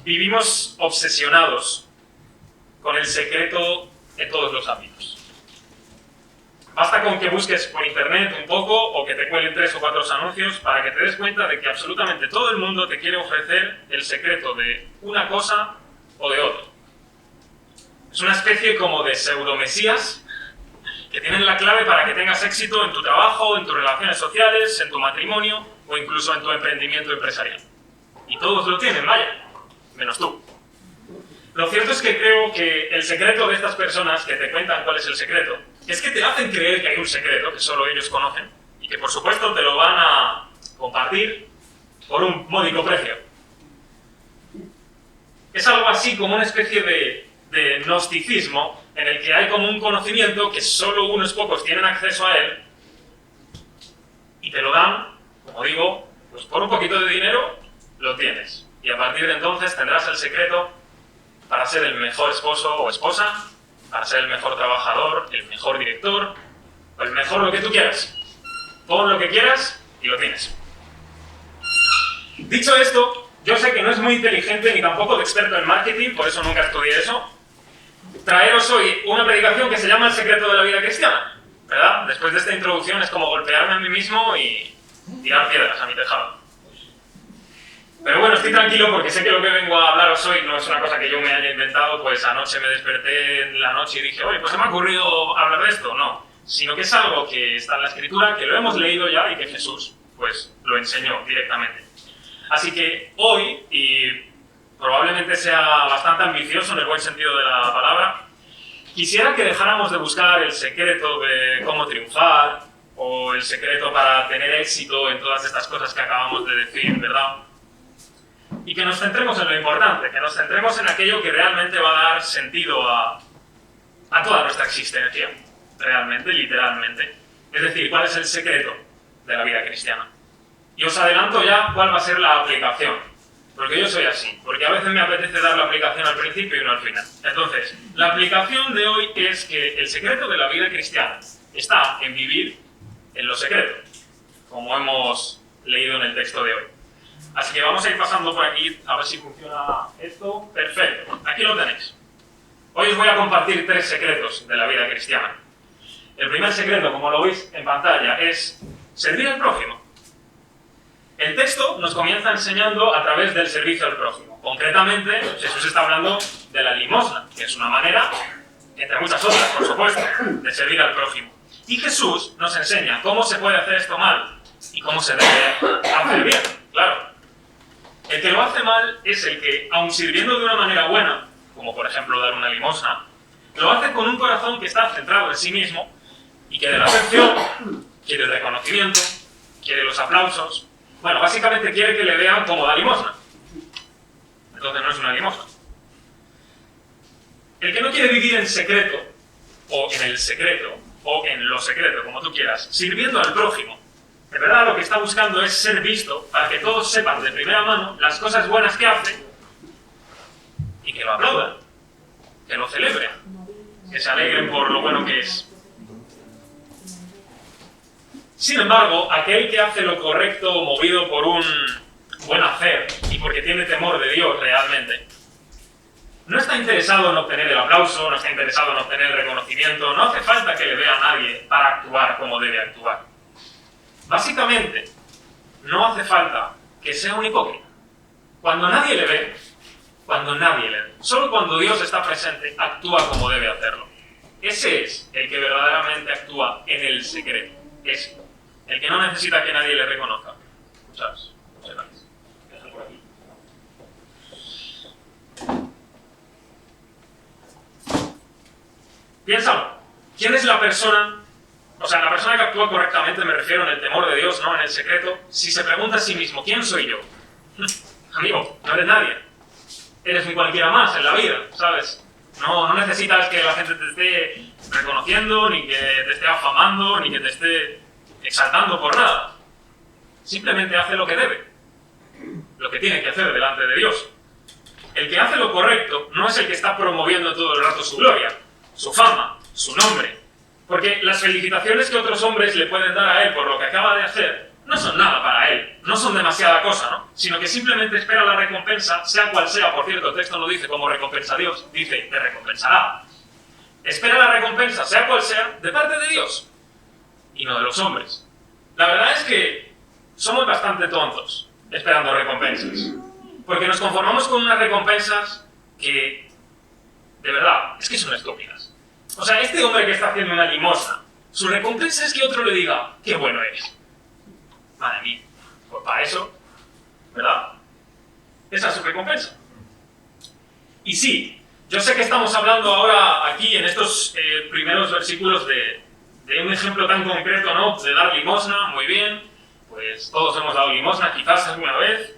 Vivimos obsesionados con el secreto en todos los ámbitos. Basta con que busques por internet un poco o que te cuelen 3 o 4 anuncios para que te des cuenta de que absolutamente todo el mundo te quiere ofrecer el secreto de una cosa o de otra. Es una especie como de pseudomesías que tienen la clave para que tengas éxito en tu trabajo, en tus relaciones sociales, en tu matrimonio o incluso en tu emprendimiento empresarial. Y todos lo tienen, vaya, menos tú. Lo cierto es que creo que el secreto de estas personas que te cuentan cuál es el secreto es que te hacen creer que hay un secreto que solo ellos conocen y que por supuesto te lo van a compartir por un módico precio. Es algo así como una especie de gnosticismo en el que hay como un conocimiento que solo unos pocos tienen acceso a él y te lo dan, como digo, pues por un poquito de dinero lo tienes. Y a partir de entonces tendrás el secreto para ser el mejor esposo o esposa, para ser el mejor trabajador, el mejor director, o el mejor lo que tú quieras. Pon lo que quieras y lo tienes. Dicho esto, yo sé que no es muy inteligente ni tampoco de experto en marketing, por eso nunca estudié eso, traeros hoy una predicación que se llama El secreto de la vida cristiana, ¿verdad? Después de esta introducción es como golpearme a mí mismo y tirar piedras a mi tejado. Pero bueno, estoy tranquilo porque sé que lo que vengo a hablaros hoy no es una cosa que yo me haya inventado, pues anoche me desperté en la noche y dije, oye, pues se me ha ocurrido hablar de esto. No, sino que es algo que está en la Escritura, que lo hemos leído ya y que Jesús, pues, lo enseñó directamente. Así que hoy, y probablemente sea bastante ambicioso en el buen sentido de la palabra, quisiera que dejáramos de buscar el secreto de cómo triunfar o el secreto para tener éxito en todas estas cosas que acabamos de decir, ¿verdad? Y que nos centremos en lo importante, que nos centremos en aquello que realmente va a dar sentido a toda nuestra existencia, realmente, literalmente. Es decir, ¿cuál es el secreto de la vida cristiana? Y os adelanto ya cuál va a ser la aplicación, porque yo soy así, porque a veces me apetece dar la aplicación al principio y no al final. Entonces, la aplicación de hoy es que el secreto de la vida cristiana está en vivir en lo secreto, como hemos leído en el texto de hoy. Así que vamos a ir pasando por aquí, a ver si funciona esto. Perfecto, aquí lo tenéis. Hoy os voy a compartir 3 secretos de la vida cristiana. El primer secreto, como lo veis en pantalla, es servir al prójimo. El texto nos comienza enseñando a través del servicio al prójimo. Concretamente, Jesús está hablando de la limosna, que es una manera, entre muchas otras, por supuesto, de servir al prójimo. Y Jesús nos enseña cómo se puede hacer esto mal y cómo se debe hacer bien, claro. El que lo hace mal es el que, aun sirviendo de una manera buena, como por ejemplo dar una limosna, lo hace con un corazón que está centrado en sí mismo y que de la atención quiere el reconocimiento, quiere los aplausos. Bueno, básicamente quiere que le vean como da limosna. Entonces no es una limosna. El que no quiere vivir en secreto, o en el secreto, o en lo secreto, como tú quieras, sirviendo al prójimo, de verdad lo que está buscando es ser visto para que todos sepan de primera mano las cosas buenas que hace y que lo aplaudan, que lo celebren, que se alegren por lo bueno que es. Sin embargo, aquel que hace lo correcto movido por un buen hacer y porque tiene temor de Dios realmente, no está interesado en obtener el aplauso, no está interesado en obtener el reconocimiento, no hace falta que le vea a nadie para actuar como debe actuar. Básicamente, no hace falta que sea un hipócrita. Cuando nadie le ve, solo cuando Dios está presente, actúa como debe hacerlo. Ese es el que verdaderamente actúa en el secreto. Ese. El que no necesita que nadie le reconozca. Muchas gracias. Por aquí. Piénsalo. ¿Quién es la persona? O sea, la persona que actúa correctamente, me refiero en el temor de Dios, no en el secreto, si se pregunta a sí mismo, ¿quién soy yo? Amigo, no eres nadie. Eres un cualquiera más en la vida, ¿sabes? No necesitas que la gente te esté reconociendo, ni que te esté afamando, ni que te esté exaltando por nada. Simplemente hace lo que debe, lo que tiene que hacer delante de Dios. el que hace lo correcto no es el que está promoviendo todo el rato su gloria, su fama, su nombre. Porque las felicitaciones que otros hombres le pueden dar a él por lo que acaba de hacer no son nada para él, no son demasiada cosa, ¿no? Sino que simplemente espera la recompensa, sea cual sea. Por cierto, el texto no dice cómo recompensa a Dios, dice, te recompensará. Espera la recompensa, sea cual sea, de parte de Dios y no de los hombres. La verdad es que somos bastante tontos esperando recompensas, porque nos conformamos con unas recompensas que, de verdad, es que son estúpidas. O sea, este hombre que está haciendo una limosna, su recompensa es que otro le diga, qué bueno eres. Madre mía, pues para eso, ¿verdad? Esa es su recompensa. Y sí, yo sé que estamos hablando ahora aquí en estos primeros versículos de un ejemplo tan concreto, ¿no? De dar limosna, muy bien, pues todos hemos dado limosna quizás alguna vez,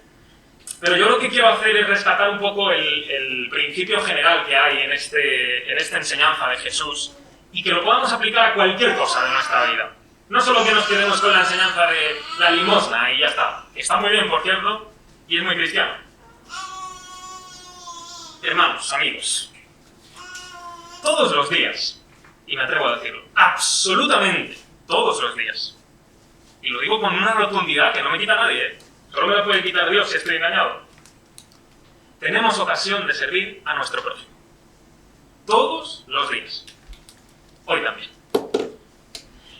pero yo lo que quiero hacer es rescatar un poco el principio general que hay en esta enseñanza de Jesús y que lo podamos aplicar a cualquier cosa de nuestra vida. No solo que nos quedemos con la enseñanza de la limosna y ya está. Está muy bien, por cierto, y es muy cristiano. Hermanos, amigos, todos los días, y me atrevo a decirlo, absolutamente todos los días, y lo digo con una rotundidad que no me quita nadie, solo me la puede quitar Dios si estoy engañado, tenemos ocasión de servir a nuestro prójimo. Todos los días. Hoy también.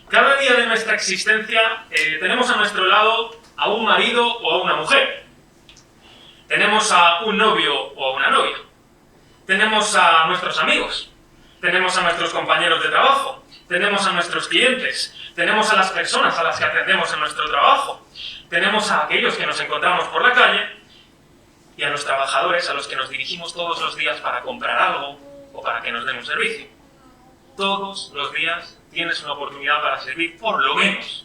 Cada día de nuestra existencia tenemos a nuestro lado a un marido o a una mujer. Tenemos a un novio o a una novia. Tenemos a nuestros amigos. Tenemos a nuestros compañeros de trabajo. Tenemos a nuestros clientes. Tenemos a las personas a las que atendemos en nuestro trabajo. Tenemos a aquellos que nos encontramos por la calle y a los trabajadores a los que nos dirigimos todos los días para comprar algo o para que nos den un servicio. Todos los días tienes una oportunidad para servir, por lo menos,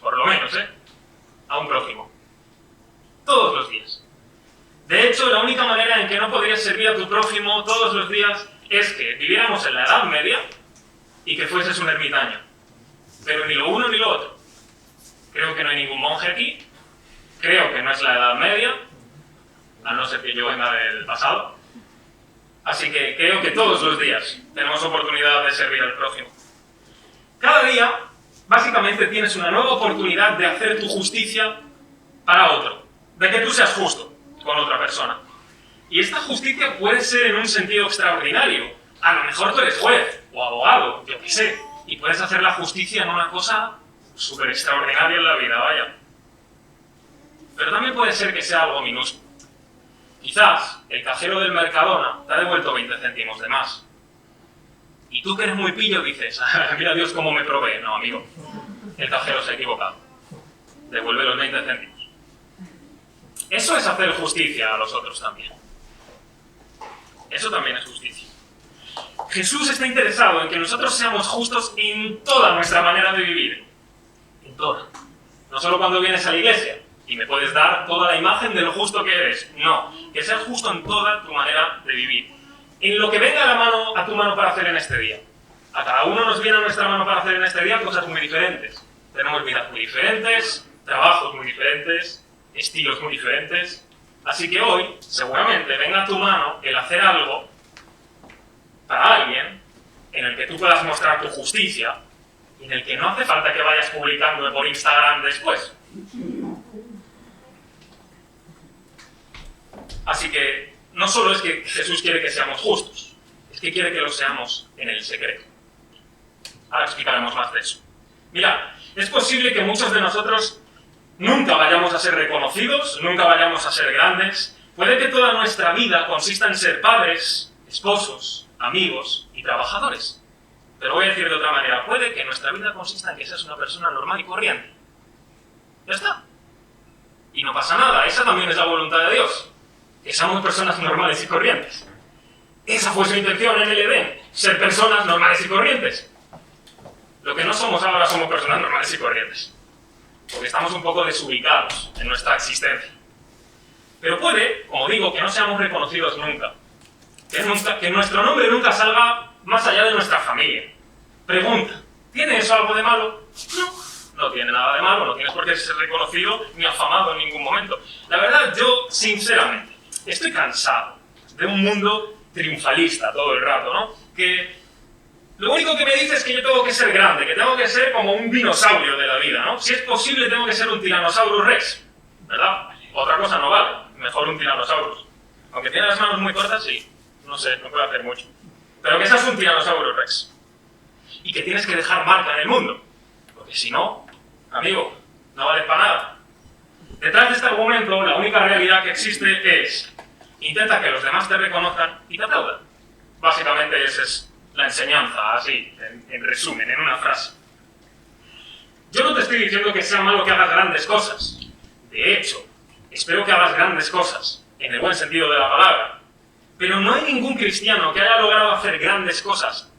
a un prójimo. Todos los días. De hecho, la única manera en que no podrías servir a tu prójimo todos los días es que viviéramos en la Edad Media y que fueses un ermitaño. Pero ni lo uno ni lo otro. Creo que no hay ningún monje aquí. Creo que no es la Edad Media, a no ser que yo venga del pasado. Así que creo que todos los días tenemos oportunidad de servir al prójimo. Cada día, básicamente, tienes una nueva oportunidad de hacer tu justicia para otro. De que tú seas justo con otra persona. Y esta justicia puede ser en un sentido extraordinario. A lo mejor tú eres juez o abogado, yo qué sé, y puedes hacer la justicia en una cosa súper extraordinaria en la vida, vaya. Pero también puede ser que sea algo minúsculo. Quizás el cajero del Mercadona te ha devuelto 20 céntimos de más. Y tú que eres muy pillo dices, mira Dios cómo me provee. No, amigo, el cajero se ha equivocado. Devuelve los 20 céntimos. Eso es hacer justicia a los otros también. Eso también es justicia. Jesús está interesado en que nosotros seamos justos en toda nuestra manera de vivir. En toda. No solo cuando vienes a la iglesia y me puedes dar toda la imagen de lo justo que eres. No, que seas justo en toda tu manera de vivir. En lo que venga a tu mano para hacer en este día. A cada uno nos viene a nuestra mano para hacer en este día cosas muy diferentes. Tenemos vidas muy diferentes, trabajos muy diferentes, estilos muy diferentes. Así que hoy, seguramente, venga a tu mano el hacer algo para alguien en el que tú puedas mostrar tu justicia y en el que no hace falta que vayas publicando por Instagram después. Así que no solo es que Jesús quiere que seamos justos, es que quiere que lo seamos en el secreto. Ahora explicaremos más de eso. Mira, es posible que muchos de nosotros nunca vayamos a ser reconocidos, nunca vayamos a ser grandes. Puede que toda nuestra vida consista en ser padres, esposos, amigos y trabajadores. Pero voy a decir de otra manera, puede que nuestra vida consista en que seas una persona normal y corriente. Ya está. Y no pasa nada, esa también es la voluntad de Dios. Que seamos personas normales y corrientes. Esa fue su intención en el Edén, ser personas normales y corrientes. Lo que no somos ahora somos personas normales y corrientes. Porque estamos un poco desubicados en nuestra existencia. Pero puede, como digo, que no seamos reconocidos nunca. Que nuestro nombre nunca salga más allá de nuestra familia. Pregunta, ¿tiene eso algo de malo? No, no tiene nada de malo, no tienes por qué ser reconocido ni afamado en ningún momento. La verdad, yo, sinceramente, estoy cansado de un mundo triunfalista todo el rato, ¿no? Que lo único que me dice es que yo tengo que ser grande, que tengo que ser como un dinosaurio de la vida, ¿no? Si es posible, tengo que ser un Tyrannosaurus Rex, ¿verdad? Otra cosa no vale, mejor un Tyrannosaurus. Aunque tiene las manos muy cortas, sí, no sé, no puede hacer mucho. Pero que seas un Tyrannosaurus Rex. Y que tienes que dejar marca en el mundo. Porque si no, amigo, no vales para nada. Detrás de este argumento, la única realidad que existe es: intenta que los demás te reconozcan y te aplaudan. Básicamente esa es la enseñanza, así, en resumen, en una frase. Yo no te estoy diciendo que sea malo que hagas grandes cosas. De hecho, espero que hagas grandes cosas, en el buen sentido de la palabra. Pero no hay ningún cristiano que haya logrado hacer grandes cosas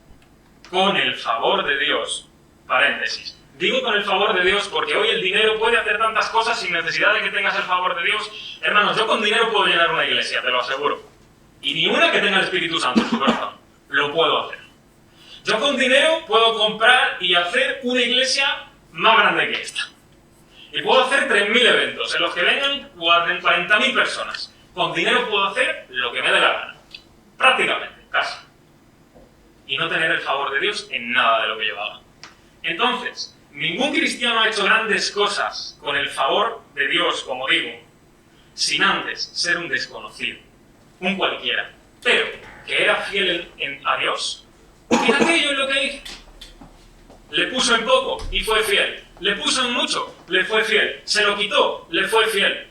con el favor de Dios. Paréntesis. Digo con el favor de Dios porque hoy el dinero puede hacer tantas cosas sin necesidad de que tengas el favor de Dios. Hermanos, yo con dinero puedo llenar una iglesia, te lo aseguro. Y ni una que tenga el Espíritu Santo en su corazón. Lo puedo hacer. Yo con dinero puedo comprar y hacer una iglesia más grande que esta. Y puedo hacer 3.000 eventos en los que vengan 40.000 personas. Con dinero puedo hacer lo que me dé la gana. Prácticamente, casi. Y no tener el favor de Dios en nada de lo que yo haga. Entonces, ningún cristiano ha hecho grandes cosas con el favor de Dios, como digo, sin antes ser un desconocido, un cualquiera, pero que era fiel a Dios. En aquello en lo que hizo. Le puso en poco y fue fiel. Le puso en mucho, le fue fiel. Se lo quitó, le fue fiel.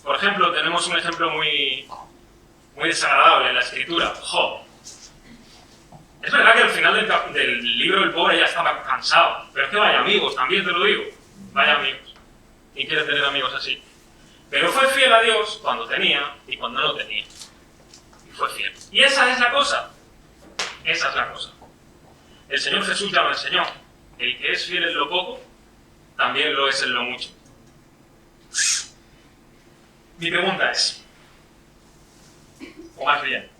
Por ejemplo, tenemos un ejemplo muy desagradable en la Escritura, Job. Es verdad que al final del libro el pobre ya estaba cansado, pero es que vaya amigos, también te lo digo, vaya amigos. ¿Quién quiere tener amigos así? Pero fue fiel a Dios cuando tenía y cuando no tenía. Y fue fiel. Y esa es la cosa. Esa es la cosa. El Señor Jesús ya lo enseñó. El que es fiel en lo poco, también lo es en lo mucho. Mi pregunta es, o más bien,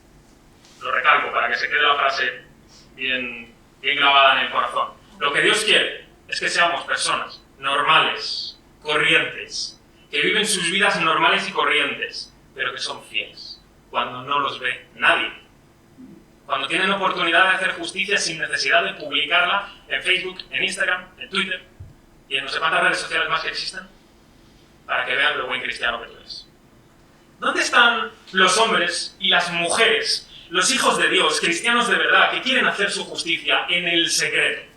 lo recalco para que se quede la frase bien grabada en el corazón. Lo que Dios quiere es que seamos personas normales, corrientes, que viven sus vidas normales y corrientes, pero que son fieles, cuando no los ve nadie. Cuando tienen oportunidad de hacer justicia sin necesidad de publicarla en Facebook, en Instagram, en Twitter y en no sé cuántas redes sociales más que existen, para que vean lo buen cristiano que tú eres. ¿Dónde están los hombres y las mujeres, los hijos de Dios, cristianos de verdad, que quieren hacer su justicia en el secreto?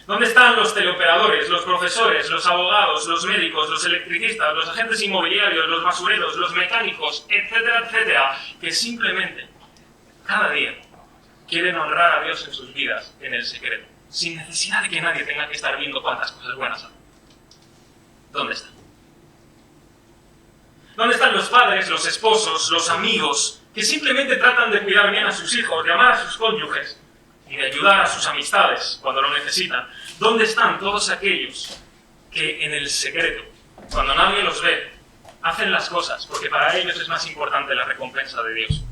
¿Dónde están los teleoperadores, los profesores, los abogados, los médicos, los electricistas, los agentes inmobiliarios, los basureros, los mecánicos, etcétera, etcétera, que simplemente cada día quieren honrar a Dios en sus vidas en el secreto, sin necesidad de que nadie tenga que estar viendo cuántas cosas buenas hacen? ¿Dónde están? ¿Dónde están los padres, los esposos, los amigos, que simplemente tratan de cuidar bien a sus hijos, de amar a sus cónyuges y de ayudar a sus amistades cuando lo necesitan? ¿Dónde están todos aquellos que en el secreto, cuando nadie los ve, hacen las cosas porque para ellos es más importante la recompensa de Dios?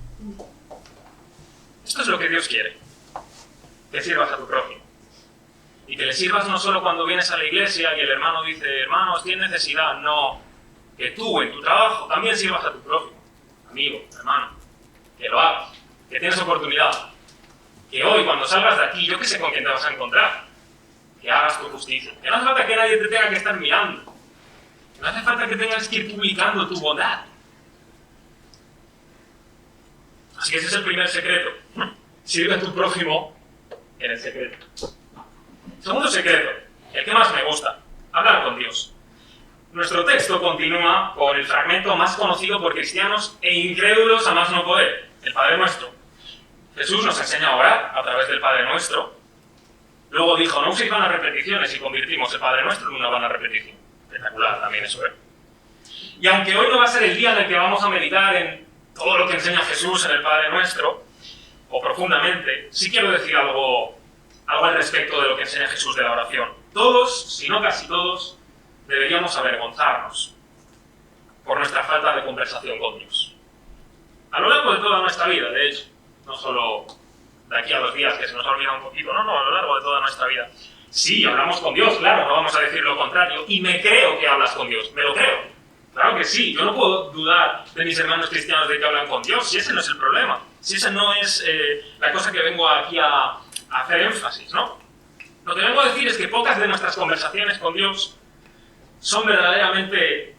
Esto es lo que Dios quiere, que sirvas a tu prójimo. Y que le sirvas no solo cuando vienes a la iglesia y el hermano dice, hermanos, ¿tiene necesidad? No, que tú en tu trabajo también sirvas a tu prójimo, amigo, hermano, que lo hagas, que tienes oportunidad. Que hoy cuando salgas de aquí, yo que sé con quién te vas a encontrar, que hagas tu justicia. Que no hace falta que nadie te tenga que estar mirando. Que no hace falta que tengas que ir publicando tu bondad. Así que ese es el primer secreto. Sirve a tu prójimo en el secreto. Segundo secreto, el que más me gusta, hablar con Dios. Nuestro texto continúa con el fragmento más conocido por cristianos e incrédulos a más no poder, el Padre Nuestro. Jesús nos enseña a orar a través del Padre Nuestro. Luego dijo, no uséis vanas repeticiones y convertimos el Padre Nuestro en una vana repetición. Espectacular también eso, ¿eh? Y aunque hoy no va a ser el día en el que vamos a meditar en todo lo que enseña Jesús en el Padre Nuestro, o profundamente, sí quiero decir algo al respecto de lo que enseña Jesús de la oración. Todos, si no casi todos, deberíamos avergonzarnos por nuestra falta de conversación con Dios. A lo largo de toda nuestra vida, de hecho, no solo de aquí a 2 días, que se nos ha olvidado un poquito, no, a lo largo de toda nuestra vida. Sí, hablamos con Dios, claro, no vamos a decir lo contrario, y me creo que hablas con Dios, me lo creo, Claro que sí, yo no puedo dudar de mis hermanos cristianos de que hablan con Dios, si ese no es el problema, si esa no es la cosa que vengo aquí a hacer énfasis, ¿no? Lo que vengo a decir es que pocas de nuestras conversaciones con Dios son verdaderamente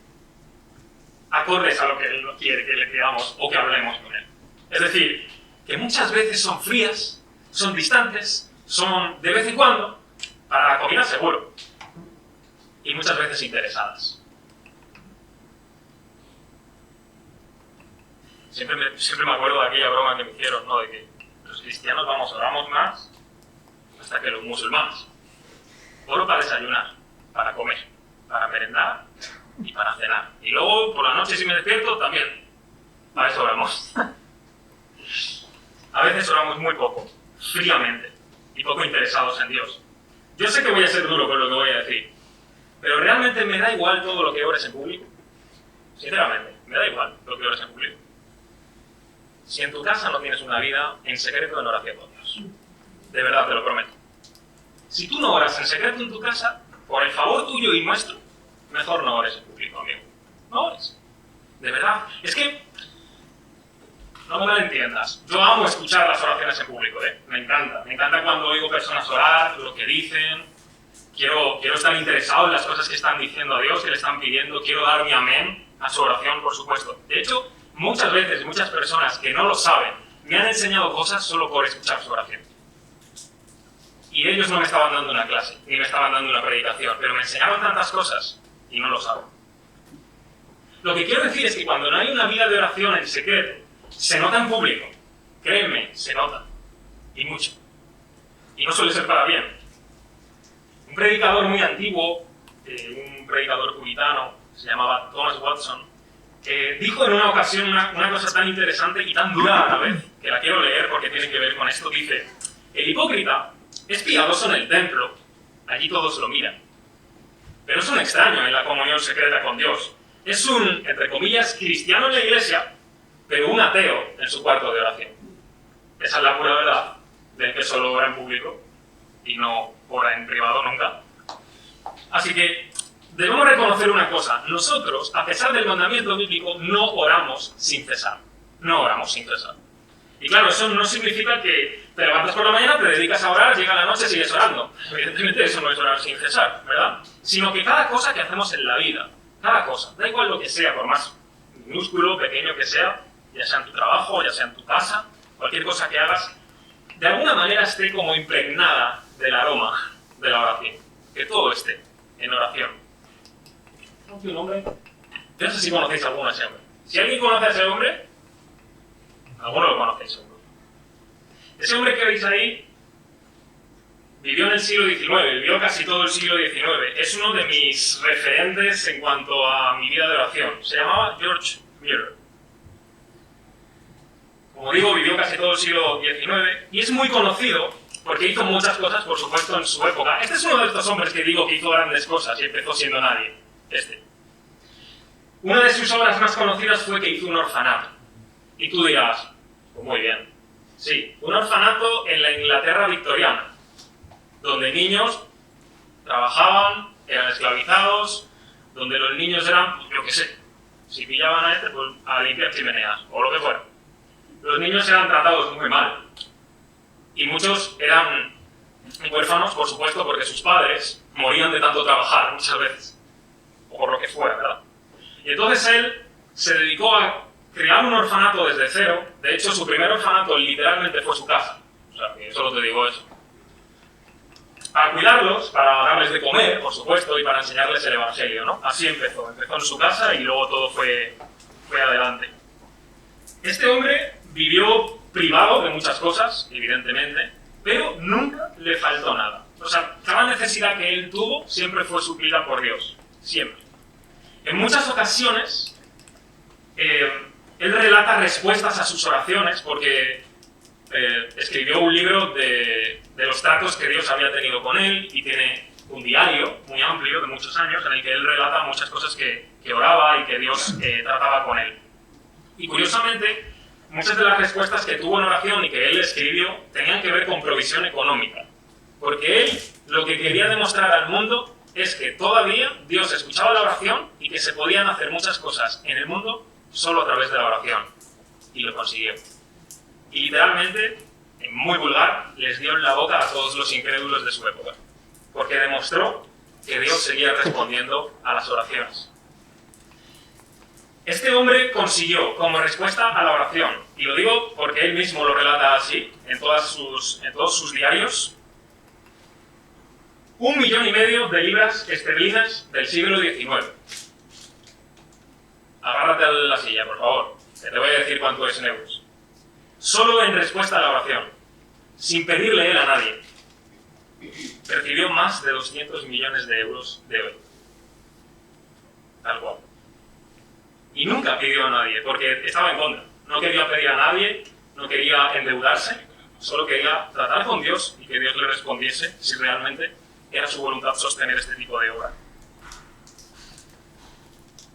acordes a lo que Él quiere que le digamos o que hablemos con Él. Es decir, que muchas veces son frías, son distantes, son de vez en cuando, para la comida seguro, y muchas veces interesadas. Siempre me acuerdo de aquella broma que me hicieron, ¿no? De que los cristianos oramos más hasta que los musulmanes. Oro para desayunar, para comer, para merendar y para cenar. Y luego, por la noche, si me despierto, también. Para eso oramos. A veces oramos muy poco, fríamente, y poco interesados en Dios. Yo sé que voy a ser duro con lo que voy a decir, pero realmente me da igual todo lo que ores en público. Sinceramente, me da igual lo que ores en público. Si en tu casa no tienes una vida en secreto en oración con Dios. De verdad, te lo prometo. Si tú no oras en secreto en tu casa, por el favor tuyo y nuestro, mejor no ores en público, amigo. No ores. De verdad. Es que, no me malentiendas. Yo amo escuchar las oraciones en público, ¿eh? Me encanta. Me encanta cuando oigo personas orar, lo que dicen. Quiero estar interesado en las cosas que están diciendo a Dios, que le están pidiendo. Quiero dar mi amén a su oración, por supuesto. De hecho, muchas veces, muchas personas que no lo saben, me han enseñado cosas solo por escuchar su oración. Y ellos no me estaban dando una clase, ni me estaban dando una predicación, pero me enseñaron tantas cosas y no lo saben. Lo que quiero decir es que cuando no hay una vida de oración en secreto, se nota en público. Créanme, se nota. Y mucho. Y no suele ser para bien. Un predicador muy antiguo, un predicador puritano, se llamaba Thomas Watson, dijo en una ocasión una cosa tan interesante y tan dura a la vez, que la quiero leer porque tiene que ver con esto. Dice: el hipócrita es piadoso en el templo, allí todos lo miran, pero es un extraño en la comunión secreta con Dios. Es un, entre comillas, cristiano en la iglesia, pero un ateo en su cuarto de oración. Esa es la pura verdad del que solo ora en público y no ora en privado nunca. Así que debemos reconocer una cosa: nosotros, a pesar del mandamiento bíblico, no oramos sin cesar. No oramos sin cesar. Y claro, eso no significa que te levantas por la mañana, te dedicas a orar, llega la noche y sigues orando. Evidentemente eso no es orar sin cesar, ¿verdad? Sino que cada cosa que hacemos en la vida, cada cosa, da igual lo que sea, por más minúsculo, pequeño que sea, ya sea en tu trabajo, ya sea en tu casa, cualquier cosa que hagas, de alguna manera esté como impregnada del aroma de la oración. Que todo esté en oración. ¿Conoce un hombre? Yo no sé si conocéis a alguno de ese hombre. Si alguien conoce a ese hombre, alguno lo conocéis seguro. Ese hombre que veis ahí vivió en el siglo XIX, vivió casi todo el siglo XIX. Es uno de mis referentes en cuanto a mi vida de oración. Se llamaba George Mueller. Como digo, vivió casi todo el siglo XIX y es muy conocido porque hizo muchas cosas, por supuesto, en su época. Este es uno de estos hombres que digo que hizo grandes cosas y empezó siendo nadie. Una de sus obras más conocidas fue que hizo un orfanato. Y tú dirás, pues muy bien. Sí, un orfanato en la Inglaterra victoriana, donde niños trabajaban, eran esclavizados, donde los niños eran, pues, yo qué sé, si pillaban a este, pues a limpiar chimeneas, o lo que fuera. Los niños eran tratados muy mal. Y muchos eran huérfanos, por supuesto, porque sus padres morían de tanto trabajar muchas veces. O por lo que fuera, ¿verdad? Y entonces él se dedicó a crear un orfanato desde cero. De hecho, su primer orfanato literalmente fue su casa. O sea, que solo te digo eso. Para cuidarlos, para darles de comer, por supuesto, y para enseñarles el evangelio, ¿no? Así empezó. Empezó en su casa y luego todo fue adelante. Este hombre vivió privado de muchas cosas, evidentemente, pero nunca le faltó nada. O sea, cada necesidad que él tuvo siempre fue suplida por Dios. Siempre. En muchas ocasiones, él relata respuestas a sus oraciones porque escribió un libro de los tratos que Dios había tenido con él y tiene un diario muy amplio de muchos años en el que él relata muchas cosas que oraba y que Dios trataba con él. Y curiosamente, muchas de las respuestas que tuvo en oración y que él escribió tenían que ver con provisión económica. Porque él lo que quería demostrar al mundo es que todavía Dios escuchaba la oración y que se podían hacer muchas cosas en el mundo solo a través de la oración. Y lo consiguió. Y literalmente, en muy vulgar, les dio en la boca a todos los incrédulos de su época. Porque demostró que Dios seguía respondiendo a las oraciones. Este hombre consiguió, como respuesta a la oración, y lo digo porque él mismo lo relata así, en todos sus diarios, 1,5 millones de libras esterlinas del siglo XIX. Agárrate a la silla, por favor, que te voy a decir cuánto es en euros. Solo en respuesta a la oración, sin pedirle él a nadie, recibió más de 200 millones de euros de hoy. Tal cual. Y nunca pidió a nadie, porque estaba en contra. No quería pedir a nadie, no quería endeudarse, solo quería tratar con Dios y que Dios le respondiese si realmente era su voluntad sostener este tipo de obra.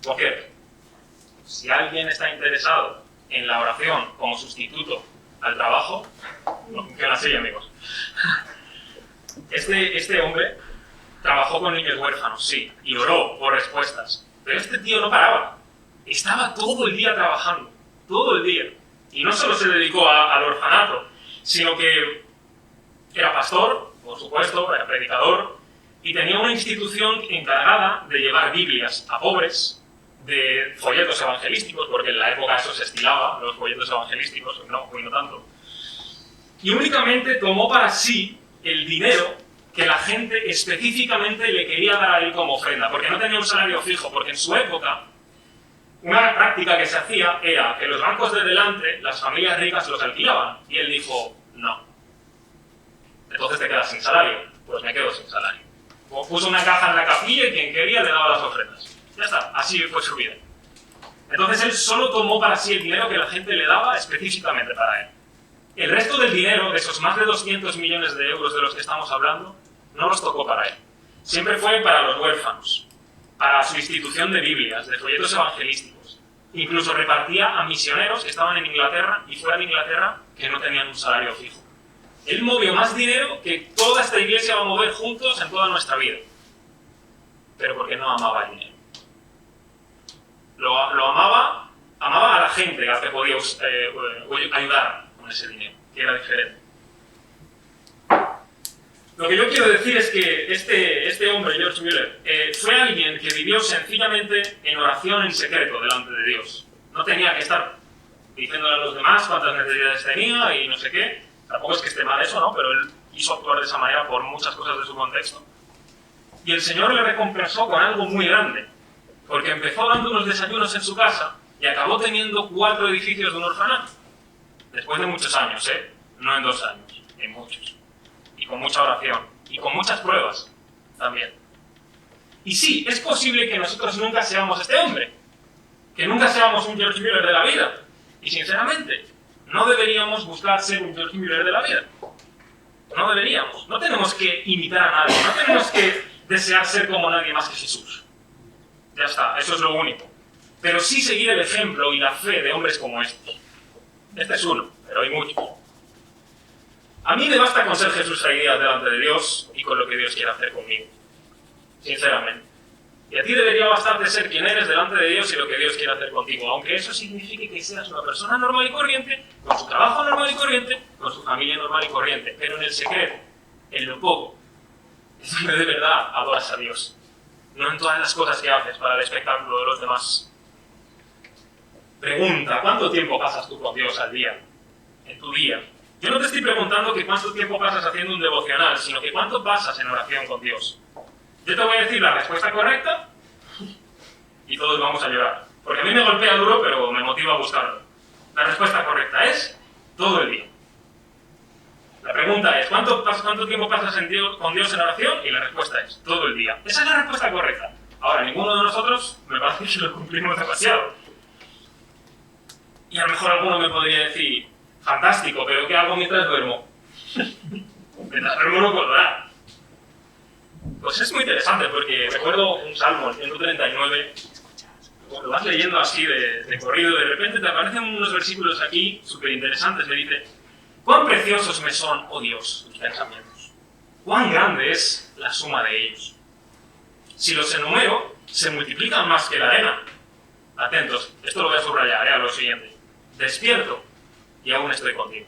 Por cierto, si alguien está interesado en la oración como sustituto al trabajo, no funciona así, amigos. Este hombre trabajó con niños huérfanos, sí, y oró por respuestas, pero este tío no paraba. Estaba todo el día trabajando, todo el día. Y no solo se dedicó al orfanato, sino que era pastor, por supuesto, era predicador, y tenía una institución encargada de llevar Biblias a pobres, de folletos evangelísticos, porque en la época eso se estilaba, los folletos evangelísticos, no tanto. Y únicamente tomó para sí el dinero que la gente específicamente le quería dar a él como ofrenda, porque no tenía un salario fijo, porque en su época una práctica que se hacía era que los bancos de delante, las familias ricas los alquilaban, y él dijo, no. Entonces te quedas sin salario. Pues me quedo sin salario. Puso una caja en la capilla y quien quería le daba las ofrendas. Ya está, así fue su vida. Entonces él solo tomó para sí el dinero que la gente le daba específicamente para él. El resto del dinero, de esos más de 200 millones de euros de los que estamos hablando, no los tocó para él. Siempre fue para los huérfanos, para su institución de Biblias, de folletos evangelísticos. Incluso repartía a misioneros que estaban en Inglaterra y fuera de Inglaterra que no tenían un salario fijo. Él movió más dinero que toda esta iglesia va a mover juntos en toda nuestra vida. Pero porque no amaba el dinero. Lo amaba a la gente a la que podía ayudar con ese dinero, que era diferente. Lo que yo quiero decir es que este hombre, George Mueller, fue alguien que vivió sencillamente en oración en secreto delante de Dios. No tenía que estar diciéndole a los demás cuántas necesidades tenía y no sé qué. Tampoco es que esté mal eso, ¿no? Pero él quiso actuar de esa manera por muchas cosas de su contexto. Y el Señor le recompensó con algo muy grande, porque empezó dando unos desayunos en su casa y acabó teniendo 4 edificios de un orfanato. Después de muchos años, ¿eh? No en 2 años, en muchos. Y con mucha oración, y con muchas pruebas también. Y sí, es posible que nosotros nunca seamos este hombre, que nunca seamos un George Mueller de la vida. Y sinceramente, no deberíamos buscar ser un George Mueller de la vida. No deberíamos. No tenemos que imitar a nadie, no tenemos que desear ser como nadie más que Jesús. Ya está, eso es lo único. Pero sí seguir el ejemplo y la fe de hombres como estos. Este es uno, pero hay muchos. A mí me basta con ser Jesús Zaidías delante de Dios y con lo que Dios quiere hacer conmigo. Sinceramente. Y a ti debería bastarte ser quien eres delante de Dios y lo que Dios quiere hacer contigo, aunque eso signifique que seas una persona normal y corriente, con su trabajo normal y corriente, con su familia normal y corriente, pero en el secreto, en lo poco, es donde de verdad adoras a Dios, no en todas las cosas que haces para el espectáculo de los demás. Pregunta, ¿cuánto tiempo pasas tú con Dios al día? En tu día. Yo no te estoy preguntando que cuánto tiempo pasas haciendo un devocional, sino que cuánto pasas en oración con Dios. Yo te voy a decir la respuesta correcta y todos vamos a llorar. Porque a mí me golpea duro, pero me motiva a buscarlo. La respuesta correcta es todo el día. La pregunta es, ¿cuánto tiempo pasas con Dios en oración? Y la respuesta es, todo el día. Esa es la respuesta correcta. Ahora, ninguno de nosotros me parece que lo cumplimos demasiado. Y a lo mejor alguno me podría decir, fantástico, pero ¿qué hago mientras duermo? Mientras duermo no puedo orar. Pues es muy interesante porque recuerdo un salmo, el 139, lo vas leyendo así de corrido y de repente te aparecen unos versículos aquí súper interesantes. Me dice, cuán preciosos me son, oh Dios, tus pensamientos. Cuán grande es la suma de ellos. Si los enumero, se multiplican más que la arena. Atentos, esto lo voy a subrayar, a lo siguiente. Despierto y aún estoy contigo.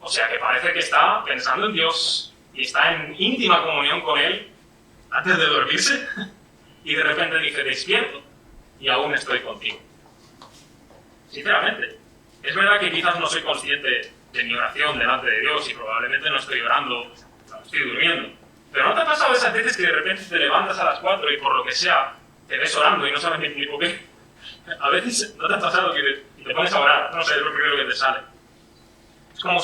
O sea que parece que está pensando en Dios y está en íntima comunión con Él antes de dormirse y de repente dice, despierto y aún estoy contigo. Sinceramente, es verdad que quizás no soy consciente de mi oración delante de Dios y probablemente no estoy orando, no estoy durmiendo. Pero ¿no te ha pasado esas veces que de repente te levantas a las 4 y por lo que sea te ves orando y no sabes ni por qué? A veces no te ha pasado que te pones a orar, no sé, es lo primero que te sale. Es como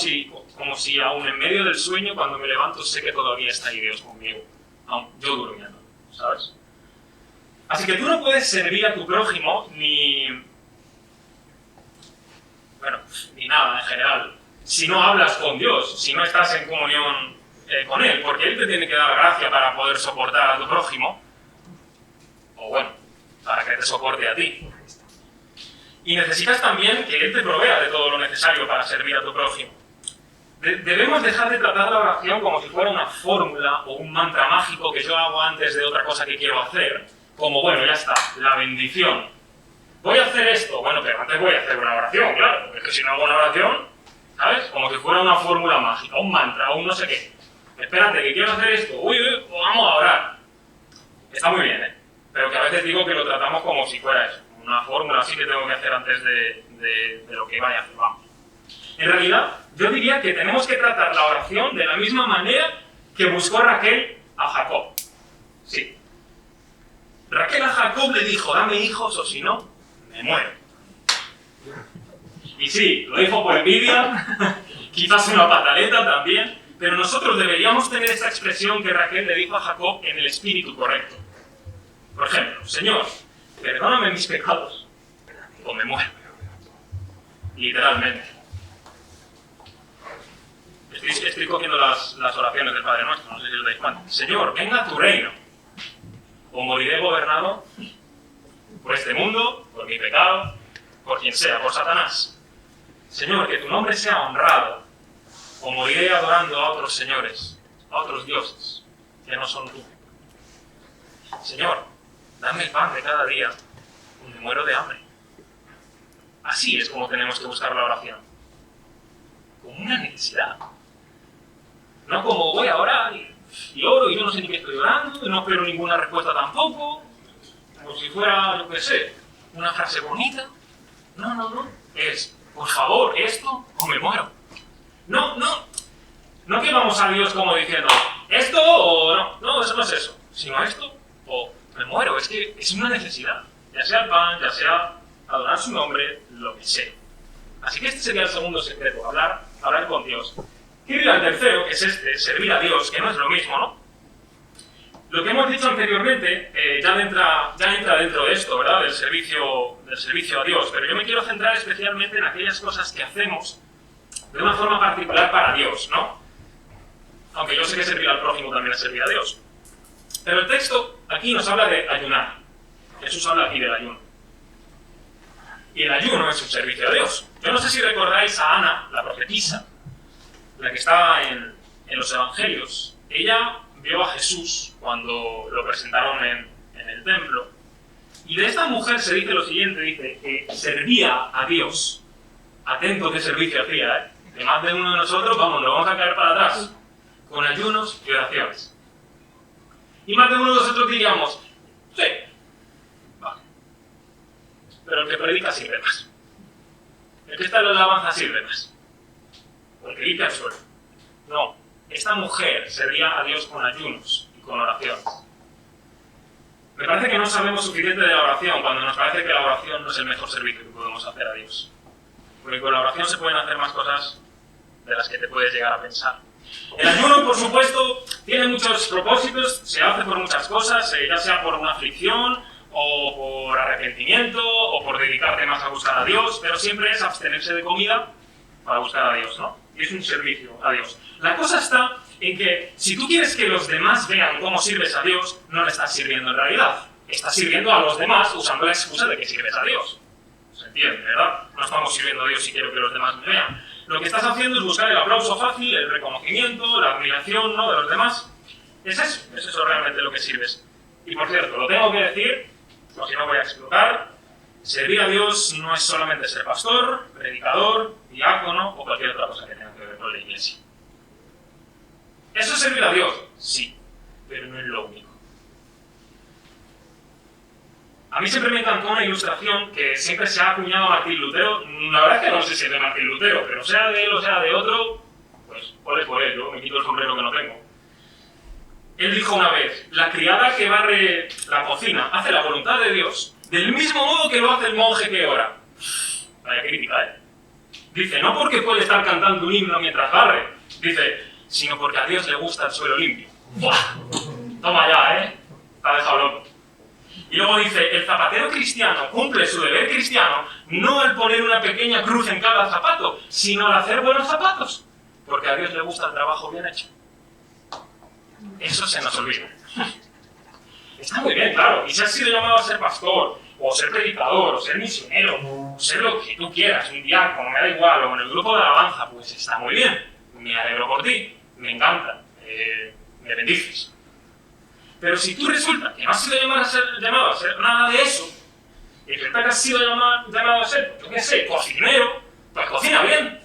si aún en medio del sueño, cuando me levanto, sé que todavía está ahí Dios conmigo, aún yo durmiendo, ¿sabes? Así que tú no puedes servir a tu prójimo ni nada en general, si no hablas con Dios, si no estás en comunión con Él, porque Él te tiene que dar gracia para poder soportar a tu prójimo, o bueno, para que te soporte a ti. Y necesitas también que Él te provea de todo lo necesario para servir a tu prójimo. Debemos dejar de tratar la oración como si fuera una fórmula o un mantra mágico que yo hago antes de otra cosa que quiero hacer, como, bueno, ya está, la bendición. Voy a hacer esto, bueno, pero antes voy a hacer una oración, claro, porque es que si no hago una oración, ¿sabes? Como si fuera una fórmula mágica, un mantra, un no sé qué. Espérate, que quiero hacer esto, uy, vamos a orar. Está muy bien, ¿eh? Pero que a veces digo que lo tratamos como si fuera eso, una fórmula así que tengo que hacer antes de lo que vaya a hacer, vamos. En realidad, yo diría que tenemos que tratar la oración de la misma manera que buscó Raquel a Jacob. Sí. Raquel a Jacob le dijo, dame hijos o si no, me muero. Y sí, lo dijo por envidia, quizás una pataleta también, pero nosotros deberíamos tener esa expresión que Raquel le dijo a Jacob en el espíritu correcto. Por ejemplo, Señor, perdóname mis pecados o me muero. Literalmente. Estoy cogiendo las oraciones del Padre Nuestro, no sé si os dais cuenta. Señor, venga tu reino, o moriré gobernado por este mundo, por mi pecado, por quien sea, por Satanás. Señor, que tu nombre sea honrado, o moriré adorando a otros señores, a otros dioses, que no son tú. Señor, dame el pan de cada día, o me muero de hambre. Así es como tenemos que buscar la oración. Como una necesidad. No como voy a orar y oro y yo no sé ni qué estoy orando, y no espero ninguna respuesta tampoco, como si fuera, yo qué sé, una frase bonita. No. Es, por favor, esto o me muero. No que vamos a Dios como diciendo, esto o no. No, eso no es eso. Sino esto o me muero. Es que es una necesidad. Ya sea el pan, ya sea adorar su nombre, lo que sea. Así que este sería el segundo secreto, hablar con Dios. Y el tercero, que es este, servir a Dios, que no es lo mismo, ¿no? Lo que hemos dicho anteriormente ya entra dentro de esto, ¿verdad? Del servicio a Dios, pero yo me quiero centrar especialmente en aquellas cosas que hacemos de una forma particular para Dios, ¿no? Aunque yo sé que servir al prójimo también es servir a Dios. Pero el texto aquí nos habla de ayunar. Jesús habla aquí del ayuno. Y el ayuno es un servicio a Dios. Yo no sé si recordáis a Ana, la profetisa, la que estaba en los evangelios. Ella vio a Jesús cuando lo presentaron en el templo. Y de esta mujer se dice lo siguiente, dice que servía a Dios. Atento qué servicio hacía, ¿eh? Que más de uno de nosotros, nos vamos a caer para atrás, con ayunos y oraciones. Y más de uno de nosotros diríamos, sí, vale. Pero el que predica sirve más. El que está en la alabanza sirve más. O el que limpia el suelo. No, esta mujer servía a Dios con ayunos y con oraciones. Me parece que no sabemos suficiente de la oración cuando nos parece que la oración no es el mejor servicio que podemos hacer a Dios. Porque con la oración se pueden hacer más cosas de las que te puedes llegar a pensar. El ayuno, por supuesto, tiene muchos propósitos, se hace por muchas cosas, ya sea por una aflicción, o por arrepentimiento, o por dedicarte más a buscar a Dios, pero siempre es abstenerse de comida para buscar a Dios, ¿no? Y es un servicio a Dios. La cosa está en que si tú quieres que los demás vean cómo sirves a Dios, no le estás sirviendo en realidad. Estás sirviendo a los demás usando la excusa de que sirves a Dios. ¿Se entiende, verdad? No estamos sirviendo a Dios si quiero que los demás me vean. Lo que estás haciendo es buscar el aplauso fácil, el reconocimiento, la admiración, ¿no?, de los demás. Es eso realmente lo que sirves. Y por cierto, lo tengo que decir, o si no voy a explotar, servir a Dios no es solamente ser pastor, predicador, diácono o cualquier otra cosa que tenga que ver con la iglesia. ¿Eso es servir a Dios? Sí, pero no es lo único. A mí siempre me encantó una ilustración que siempre se ha acuñado a Martín Lutero. La verdad es que no sé si es de Martín Lutero, pero sea de él o sea de otro, pues ole por él, yo me quito el sombrero que no tengo. Él dijo una vez, la criada que barre la cocina hace la voluntad de Dios del mismo modo que lo hace el monje que ora. Vaya crítica, ¿eh? Dice, no porque puede estar cantando un himno mientras barre, dice, sino porque a Dios le gusta el suelo limpio. ¡Buah! Toma ya, ¿eh? Te ha dejado loco. Y luego dice, el zapatero cristiano cumple su deber cristiano no al poner una pequeña cruz en cada zapato, sino al hacer buenos zapatos, porque a Dios le gusta el trabajo bien hecho. Eso se nos olvida. Está muy bien, claro, y si has sido llamado a ser pastor, o ser predicador, o ser misionero, o ser lo que tú quieras, un diácono, me da igual, o en el grupo de alabanza, pues está muy bien. Me alegro por ti, me encanta, me bendices. Pero si tú resulta que no has sido llamado a ser nada de eso, y resulta que has sido llamado a ser, yo qué sé, cocinero, pues cocina bien.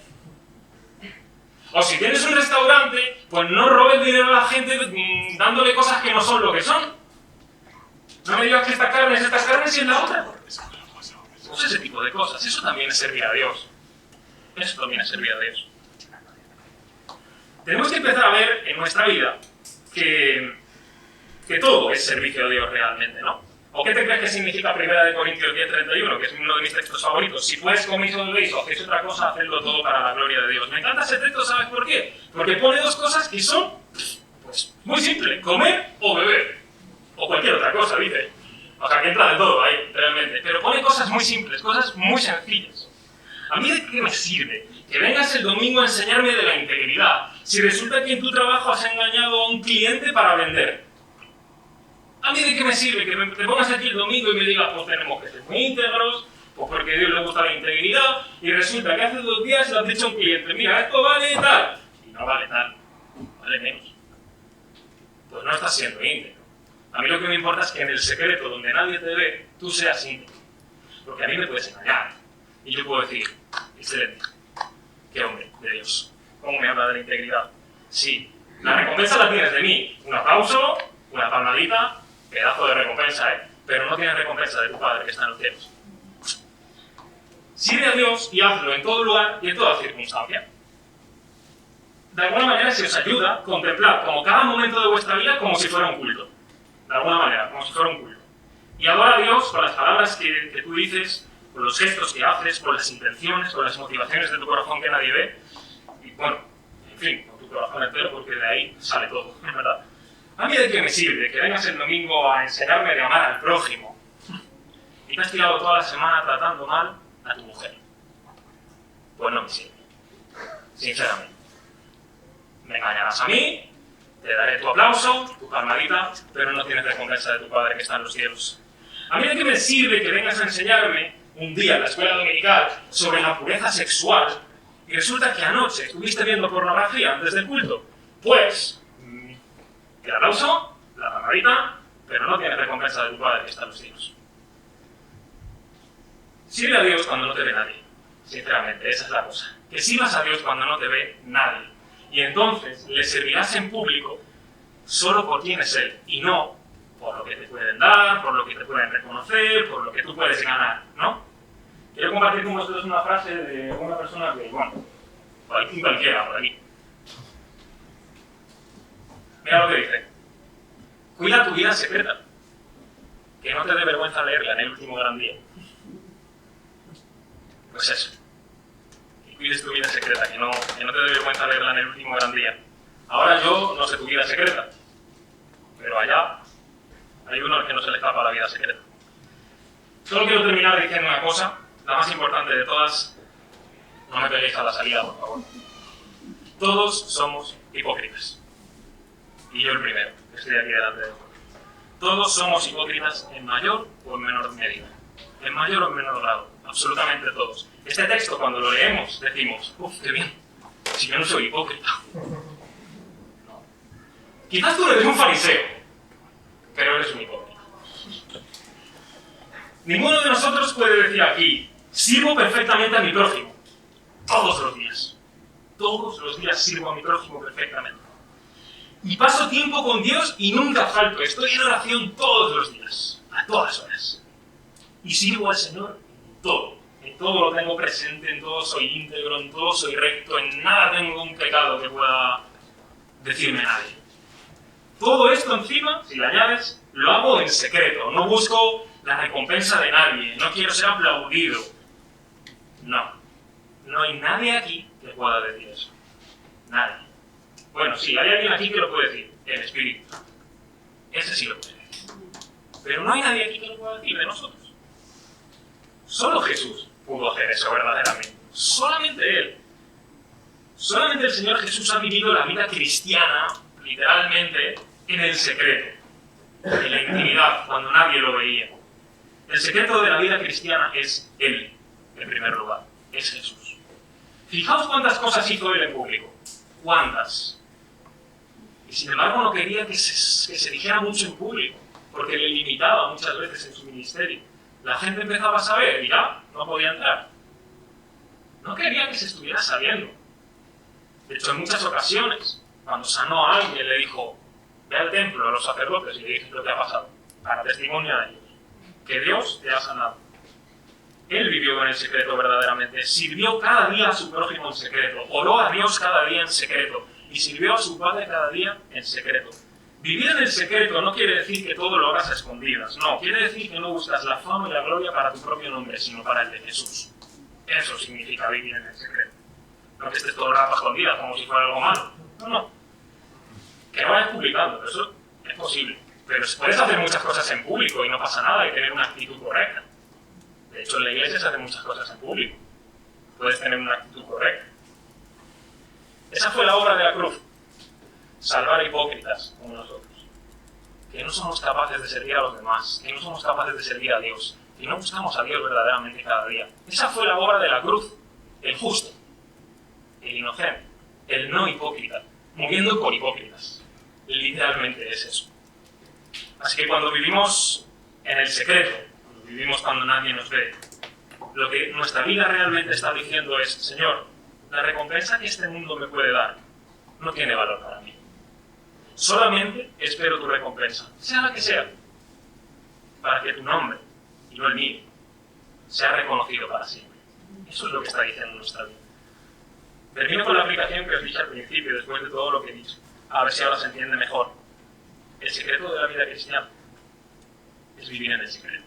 O si tienes un restaurante, pues no robes dinero a la gente dándole cosas que no son lo que son. No me digas que esta carne y es la otra. Pues ese tipo de cosas, eso también es servir a Dios. Eso también es servir a Dios. Tenemos que empezar a ver en nuestra vida que todo es servicio a Dios realmente, ¿no? ¿O qué te crees que significa 1 Corintios 10:31, que es uno de mis textos favoritos? Si pues coméis o bebéis o hacéis otra cosa, hacedlo todo para la gloria de Dios. Me encanta ese texto, ¿sabes por qué? Porque pone dos cosas que son, pues, muy simples. Comer o beber. O cualquier otra cosa, dice. O sea, que entra de todo ahí, realmente. Pero pone cosas muy simples, cosas muy sencillas. ¿A mí de qué me sirve que vengas el domingo a enseñarme de la integridad si resulta que en tu trabajo has engañado a un cliente para vender? ¿A mí de qué me sirve que te pongas aquí el domingo y me digas, pues tenemos que ser muy íntegros, pues porque a Dios le gusta la integridad, y resulta que hace 2 días le has dicho a un cliente, mira, esto vale tal, y no vale tal, vale menos? Pues no estás siendo íntegro. A mí lo que me importa es que en el secreto, donde nadie te ve, tú seas íntegro. Porque a mí me puedes engañar. Y yo puedo decir, excelente, qué hombre de Dios, ¿cómo me habla de la integridad? Sí, la recompensa la tienes de mí, un aplauso, una palmadita, pedazo de recompensa, pero no tienes recompensa de tu Padre que está en los cielos. Sirve a Dios y hazlo en todo lugar y en toda circunstancia. De alguna manera se os ayuda a contemplar como cada momento de vuestra vida como si fuera un culto. De alguna manera, como si fuera un culto. Y adora a Dios con las palabras que tú dices, con los gestos que haces, con las intenciones, con las motivaciones de tu corazón que nadie ve. Y bueno, en fin, con tu corazón entero, porque de ahí sale todo, ¿verdad? ¿A mí de qué me sirve que vengas el domingo a enseñarme de amar al prójimo y te has tirado toda la semana tratando mal a tu mujer? Pues no me sirve, sinceramente. Me engañarás a mí, te daré tu aplauso, tu palmadita, pero no tienes recompensa de tu Padre que está en los cielos. ¿A mí de qué me sirve que vengas a enseñarme un día en la escuela dominical sobre la pureza sexual y resulta que anoche estuviste viendo pornografía antes del culto? Pues el aplauso, la palmadita, pero no tienes recompensa de tu Padre que está en los cielos. Sirve a Dios cuando no te ve nadie, sinceramente, esa es la cosa. Que sirvas a Dios cuando no te ve nadie. Y entonces le servirás en público solo por quién es Él, y no por lo que te pueden dar, por lo que te pueden reconocer, por lo que tú puedes ganar, ¿no? Quiero compartir con vosotros una frase de una persona que, bueno, cualquiera por aquí. Mira lo que dice. Cuida tu vida secreta, que no te dé vergüenza leerla en el último gran día. Pues eso. Y cuides tu vida secreta, que no te dé vergüenza leerla en el último gran día. Ahora yo no sé tu vida secreta, pero allá hay uno al que no se le escapa la vida secreta. Solo quiero terminar diciendo una cosa, la más importante de todas. No me peguéis a la salida, por favor. Todos somos hipócritas. Y yo el primero, que estoy aquí delante de vosotros. Todos somos hipócritas en mayor o en menor medida. En mayor o en menor grado. Absolutamente todos. Este texto, cuando lo leemos, decimos, ¡uf, qué bien! Si yo no soy hipócrita. No. Quizás tú eres un fariseo, pero eres un hipócrita. Ninguno de nosotros puede decir aquí, sirvo perfectamente a mi prójimo. Todos los días. Todos los días sirvo a mi prójimo perfectamente. Y paso tiempo con Dios y nunca falto. Estoy en oración todos los días, a todas horas. Y sirvo al Señor en todo. En todo lo tengo presente, en todo soy íntegro, en todo soy recto, en nada tengo un pecado que pueda decirme nadie. Todo esto encima, si le añades, lo hago en secreto. No busco la recompensa de nadie. No quiero ser aplaudido. No. No hay nadie aquí que pueda decir eso. Nadie. Bueno, sí, hay alguien aquí que lo puede decir. El Espíritu. Ese sí lo puede decir. Pero no hay nadie aquí que lo pueda decir de nosotros. Solo Jesús pudo hacer eso verdaderamente. Solamente Él. Solamente el Señor Jesús ha vivido la vida cristiana, literalmente, en el secreto. En la intimidad, cuando nadie lo veía. El secreto de la vida cristiana es Él, en primer lugar. Es Jesús. Fijaos cuántas cosas hizo Él en público. ¿Cuántas? Y sin embargo no quería que se dijera mucho en público, porque le limitaba muchas veces en su ministerio. La gente empezaba a saber y ya no podía entrar. No quería que se estuviera sabiendo. De hecho, en muchas ocasiones, cuando sanó a alguien, le dijo, ve al templo a los sacerdotes y le dices lo que ha pasado, para testimonio a ellos, que Dios te ha sanado. Él vivió en el secreto verdaderamente, sirvió cada día a su prójimo en secreto, oró a Dios cada día en secreto y sirvió a su Padre cada día en secreto. Vivir en el secreto no quiere decir que todo lo hagas a escondidas, no, quiere decir que no buscas la fama y la gloria para tu propio nombre, sino para el de Jesús. Eso significa vivir en el secreto. No que estés todo el rato a escondidas como si fuera algo malo. No, no. Que no vayas publicando, pero eso es posible. Pero puedes hacer muchas cosas en público y no pasa nada y tener una actitud correcta. De hecho, en la iglesia se hacen muchas cosas en público. Puedes tener una actitud correcta. Esa fue la obra de la cruz. Salvar a hipócritas como nosotros. Que no somos capaces de servir a los demás. Que no somos capaces de servir a Dios. Que no buscamos a Dios verdaderamente cada día. Esa fue la obra de la cruz. El justo. El inocente. El no hipócrita. Muriendo por hipócritas. Literalmente es eso. Así que cuando vivimos en el secreto, vivimos cuando nadie nos ve, lo que nuestra vida realmente está diciendo es, Señor, la recompensa que este mundo me puede dar no tiene valor para mí. Solamente espero tu recompensa, sea la que sea, para que tu nombre, y no el mío, sea reconocido para siempre. Eso es lo que está diciendo nuestra vida. Termino con la aplicación que os dije al principio, después de todo lo que he dicho, a ver si ahora se entiende mejor. El secreto de la vida cristiana es vivir en el secreto.